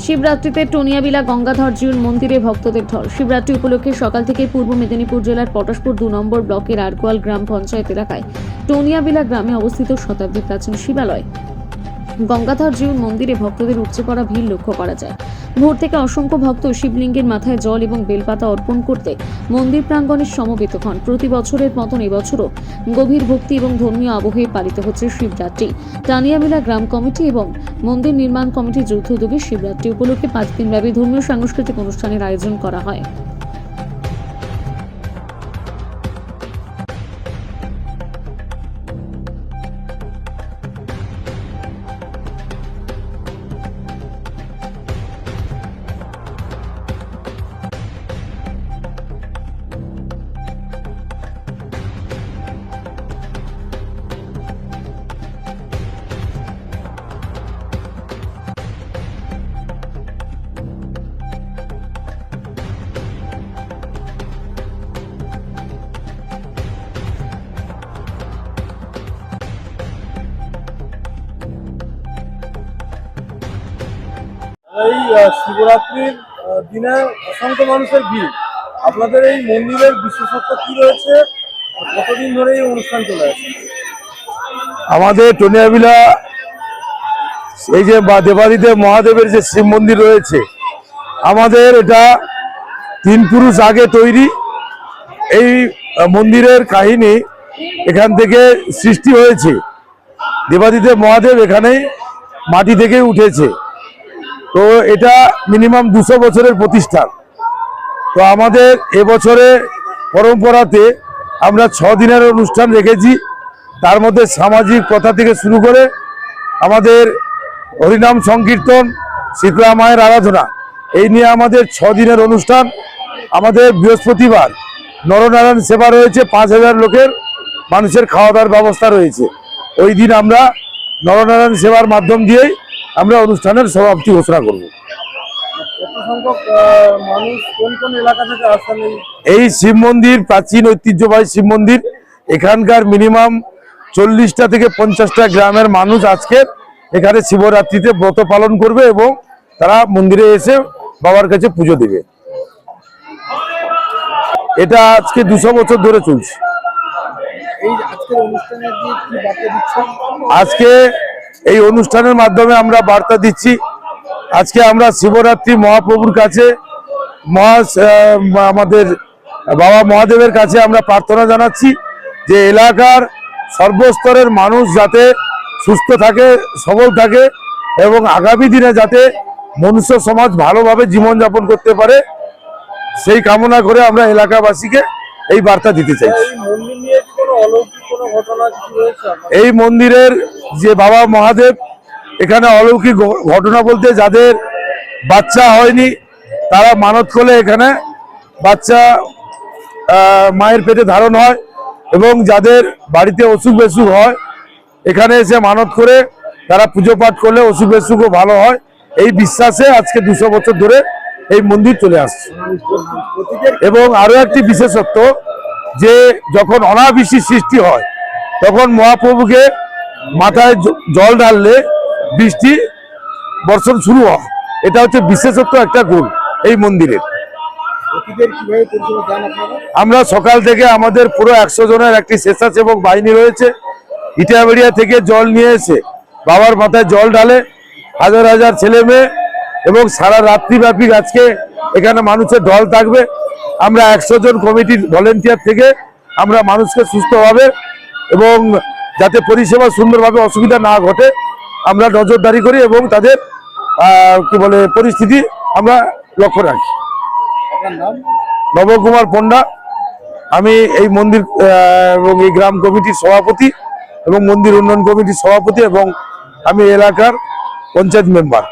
শিবরাত্রিতে টনিয়াবিলা গঙ্গাধর জিউর মন্দিরে ভক্তদের ঢল। শিবরাত্রি উপলক্ষে সকাল থেকে পূর্ব মেদিনীপুর জেলার পটাশপুর 2 নম্বর ব্লকের আরগোয়াল গ্রাম পঞ্চায়েত এলাকায় টনিয়াবিলা গ্রামে অবস্থিত শতাব্দী প্রাচীন শিবালয় গঙ্গাধর জিউর মন্দিরে ভক্তদের উপচে পড়া ভিড় লক্ষ্য করা যায়। ভোর থেকে অসংখ্য ভক্ত শিবলিঙ্গের মাথায় জল এবং বেলপাতা অর্পণ করতে মন্দির প্রাঙ্গণে সমবেত হন। প্রতি বছরের মতন এবছরও গভীর ভক্তি এবং ধর্মীয় আবহে পালিত হচ্ছে শিবরাত্রি। টানিয়াবিলা গ্রাম কমিটি এবং মন্দির নির্মাণ কমিটির যৌথ উদ্যোগে শিবরাত্রি উপলক্ষে 5 দিনব্যাপী ধর্মীয় সাংস্কৃতিক অনুষ্ঠানের আয়োজন করা হয়। এই শিবরাত্রির দিনে অসংখ্য মানুষের ভিড়। আপনাদের এই মন্দিরের বিশেষত্ব কি রয়েছে? কতদিন ধরে এই অনুষ্ঠান চলে আসছে? আমাদের টনিয়াবিলা এই যে দেবাদিদেব মহাদেবের যে শিব মন্দির রয়েছে, আমাদের এটা 3 পুরুষ আগে তৈরি। এই মন্দিরের কাহিনী এখান থেকে সৃষ্টি হয়েছে। দেবাদিদেব মহাদেব এখানে মাটি থেকে উঠেছে। তো এটা মিনিমাম 200 বছরের প্রতিষ্ঠান। তো আমাদের এবছরে পরম্পরাতে আমরা 6 দিনের অনুষ্ঠান রেখেছি। তার মধ্যে সামাজিক কথা থেকে শুরু করে আমাদের হরিনাম সংকীর্তন, শীতলা মায়ের আরাধনা, এই নিয়ে আমাদের 6 দিনের অনুষ্ঠান। আমাদের বৃহস্পতিবার নরনারায়ণ সেবা রয়েছে, 5000 লোকের মানুষের খাওয়া দাওয়ার ব্যবস্থা রয়েছে। ওই দিন আমরা নরনারায়ণ সেবার মাধ্যম দিয়েই আমরা অনুষ্ঠানের সমাপ্তি ঘোষণা করব। এই শিব মন্দির প্রাচীন ঐতিহ্যবাহী শিব মন্দির। এখানকার মিনিমাম 40টা থেকে 50টা গ্রামের মানুষ আজকে এখানে শিবরাত্রিতে ব্রত পালন করবে এবং তারা মন্দিরে এসে বাবার কাছে পুজো দেবে। এটা আজকে 200 বছর ধরে চলছে। আজকে এই অনুষ্ঠানের মাধ্যমে আমরা বার্তা দিচ্ছি। আজকে আমরা শিবরাত্রি মহাপ্রভুর কাছে আমাদের বাবা মহাদেবের কাছে আমরা প্রার্থনা জানাচ্ছি যে এলাকার সর্বস্তরের মানুষ যাতে সুস্থ থাকে, সবল থাকে এবং আগামী দিনে যাতে মনুষ্য সমাজ ভালোভাবে জীবনযাপন করতে পারে, সেই কামনা করে আমরা এলাকাবাসীকে এই বার্তা দিতে চাই। এই মন্দিরের যে বাবা মহাদেব, এখানে অলৌকিক ঘটনা বলতে যাদের বাচ্চা হয়নি তারা মানত করলে এখানে বাচ্চা মায়ের পেটে ধারণ হয়, এবং যাদের বাড়িতে অসুখ বিসুখ হয় এখানে এসে মানত করে তারা পুজো পাঠ করলে অসুখ বিসুখও ভালো হয়। এই বিশ্বাসে আজকে 200 বছর ধরে এই মন্দির চলে আসছে। এবং আরো একটি বিশেষত্ব, যে যখন অনাবৃষ্টির সৃষ্টি হয় তখন মহাপ্রভুকে মাথায় জল ঢাললে বৃষ্টি বর্ষণ শুরু হয়। এটা হচ্ছে বিশেষত্ব একটা গুণ এই মন্দিরের। আমরা সকাল থেকে আমাদের পুরো 100 জনের একটি স্বেচ্ছাসেবক বাহিনী রয়েছে। ইটাবেড়িয়া থেকে জল নিয়ে এসে বাবার মাথায় জল ঢালে হাজার হাজার ছেলে মেয়ে, এবং সারা রাত্রিব্যাপী আজকে এখানে মানুষের ঢল থাকবে। আমরা 100 জন কমিটির ভলেন্টিয়ার থেকে আমরা মানুষকে সুস্থভাবে এবং যাতে পরিষেবা সুন্দরভাবে অসুবিধা না ঘটে আমরা নজরদারি করি এবং তাদের পরিস্থিতি আমরা লক্ষ্য রাখি। নবকুমার পণ্ডা, আমি এই মন্দির এবং এই গ্রাম কমিটির সভাপতি এবং মন্দির উন্নয়ন কমিটির সভাপতি, এবং আমি এলাকার পঞ্চায়েত মেম্বার।